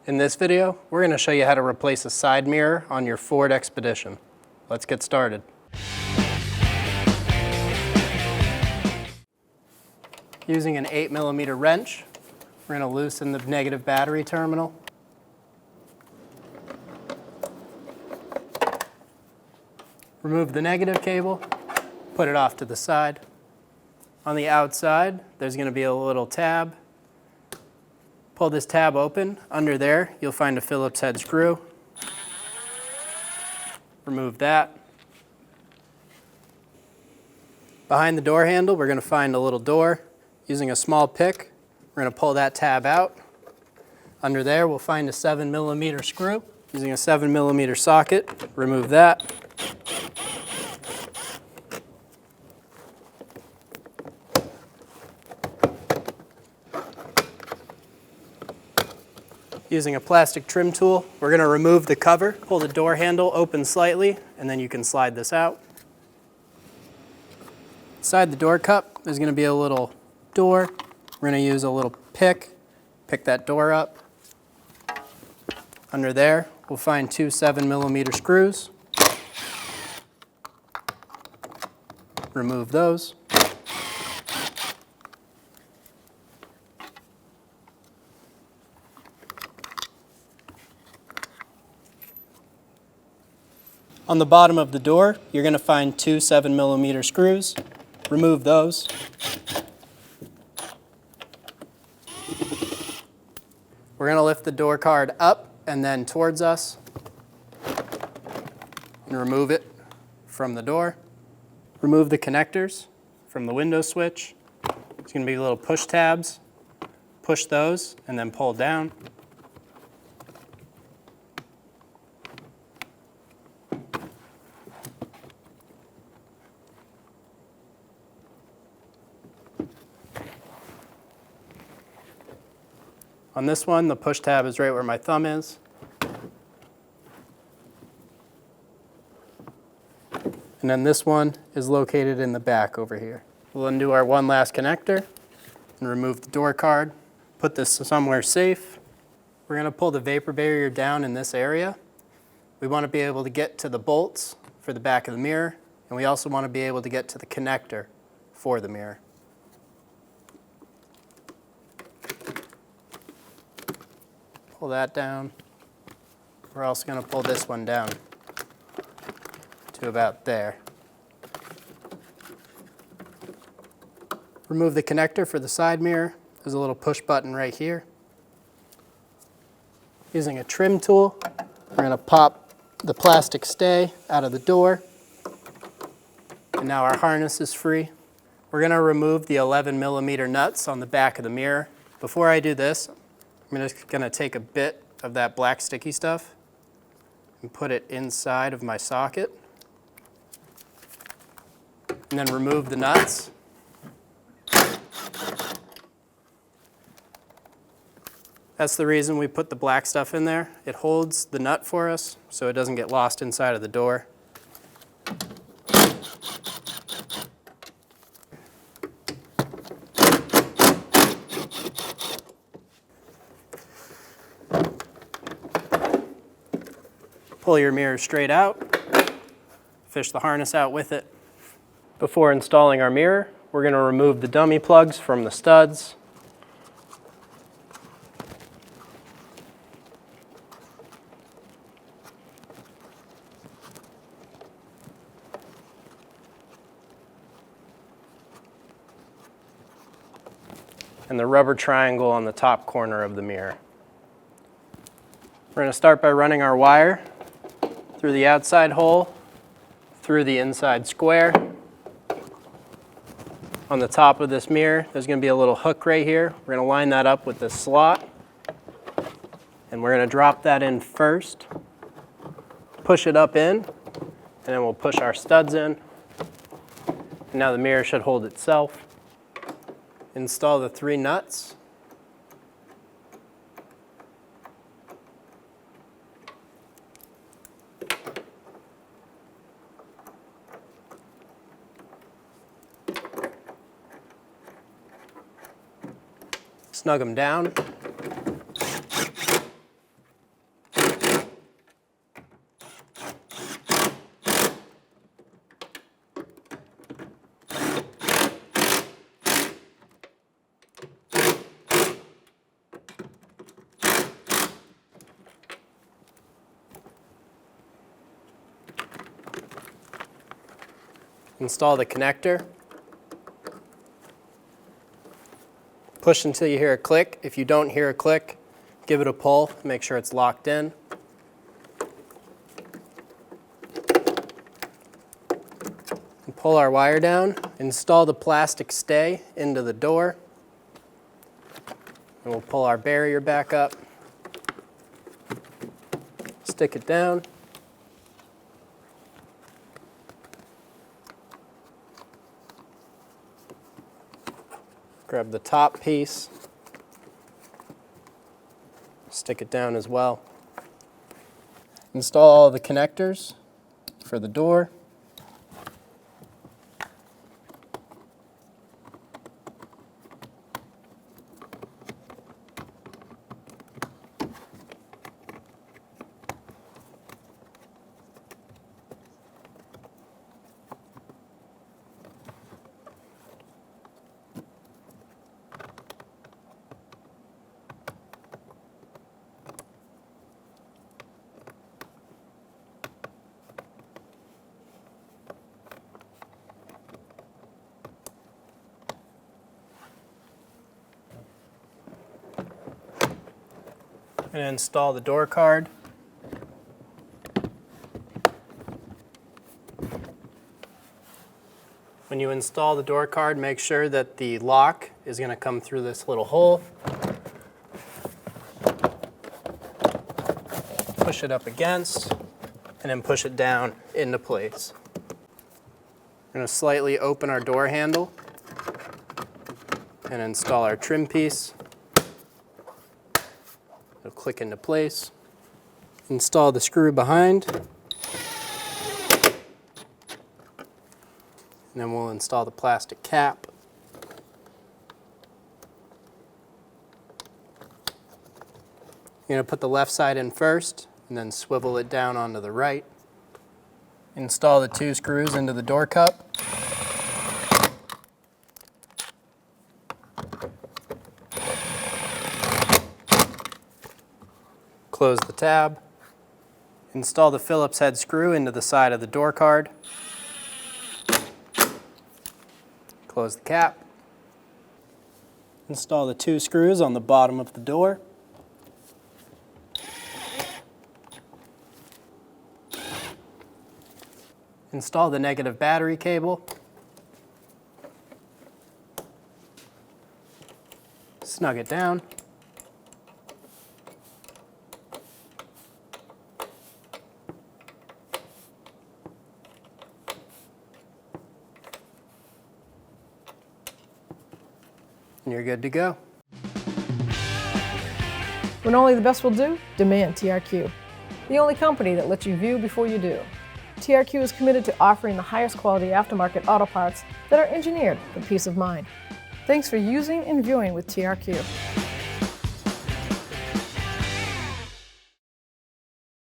In this video, we're going to show you how to replace a side mirror on your Ford Expedition. Let's get started. Using an 8mm wrench, we're going to loosen the negative battery terminal. Remove the negative cable, put it off to the side. On the outside, there's going to be a little tab. Pull this tab open. Under there, you'll find a Phillips head screw. Remove that. Behind the door handle, we're going to find a little door. Using a small pick, we're going to pull that tab out. Under there, we'll find a 7mm screw. Using a 7mm socket, remove that. Using a plastic trim tool, we're going to remove the cover, pull the door handle open slightly, and then you can slide this out. Inside the door cup, there's going to be a little door. We're going to use a little pick that door up. Under there, we'll find two 7mm screws. Remove those. On the bottom of the door, you're going to find two 7mm screws. Remove those. We're going to lift the door card up and then towards us and remove it from the door. Remove the connectors from the window switch. There's going to be little push tabs. Push those and then pull down. On this one, the push tab is right where my thumb is. And then this one is located in the back over here. We'll undo our one last connector and remove the door card. Put this somewhere safe. We're going to pull the vapor barrier down in this area. We want to be able to get to the bolts for the back of the mirror, and we also want to be able to get to the connector for the mirror. Pull that down. We're also going to pull this one down to about there. Remove the connector for the side mirror. There's a little push button right here. Using a trim tool, we're going to pop the plastic stay out of the door. And now our harness is free. We're going to remove the 11mm nuts on the back of the mirror. Before I do this, I'm just going to take a bit of that black sticky stuff and put it inside of my socket. And then remove the nuts. That's the reason we put the black stuff in there. It holds the nut for us so it doesn't get lost inside of the door. Pull your mirror straight out, fish the harness out with it. Before installing our mirror, we're going to remove the dummy plugs from the studs. And the rubber triangle on the top corner of the mirror. We're going to start by running our wire through the outside hole, through the inside square. On the top of this mirror, there's going to be a little hook right here. We're going to line that up with this slot. And we're going to drop that in first, push it up in, and then we'll push our studs in. And now the mirror should hold itself. Install the 3 nuts. Snug them down. Install the connector. Push until you hear a click. If you don't hear a click, give it a pull, make sure it's locked in. And pull our wire down. Install the plastic stay into the door. And we'll pull our barrier back up. Stick it down. Grab the top piece, stick it down as well. Install all the connectors for the door. And install the door card. When you install the door card, make sure that the lock is going to come through this little hole. Push it up against, and then push it down into place. We're going to slightly open our door handle and install our trim piece. It'll click into place. Install the screw behind. And then we'll install the plastic cap. You're going to put the left side in first and then swivel it down onto the right. Install the 2 screws into the door cup. Close the tab. Install the Phillips head screw into the side of the door card. Close the cap. Install the 2 screws on the bottom of the door. Install the negative battery cable. Snug it down. And you're good to go. When only the best will do, demand TRQ. The only company that lets you view before you do. TRQ is committed to offering the highest quality aftermarket auto parts that are engineered for peace of mind. Thanks for using and viewing with TRQ.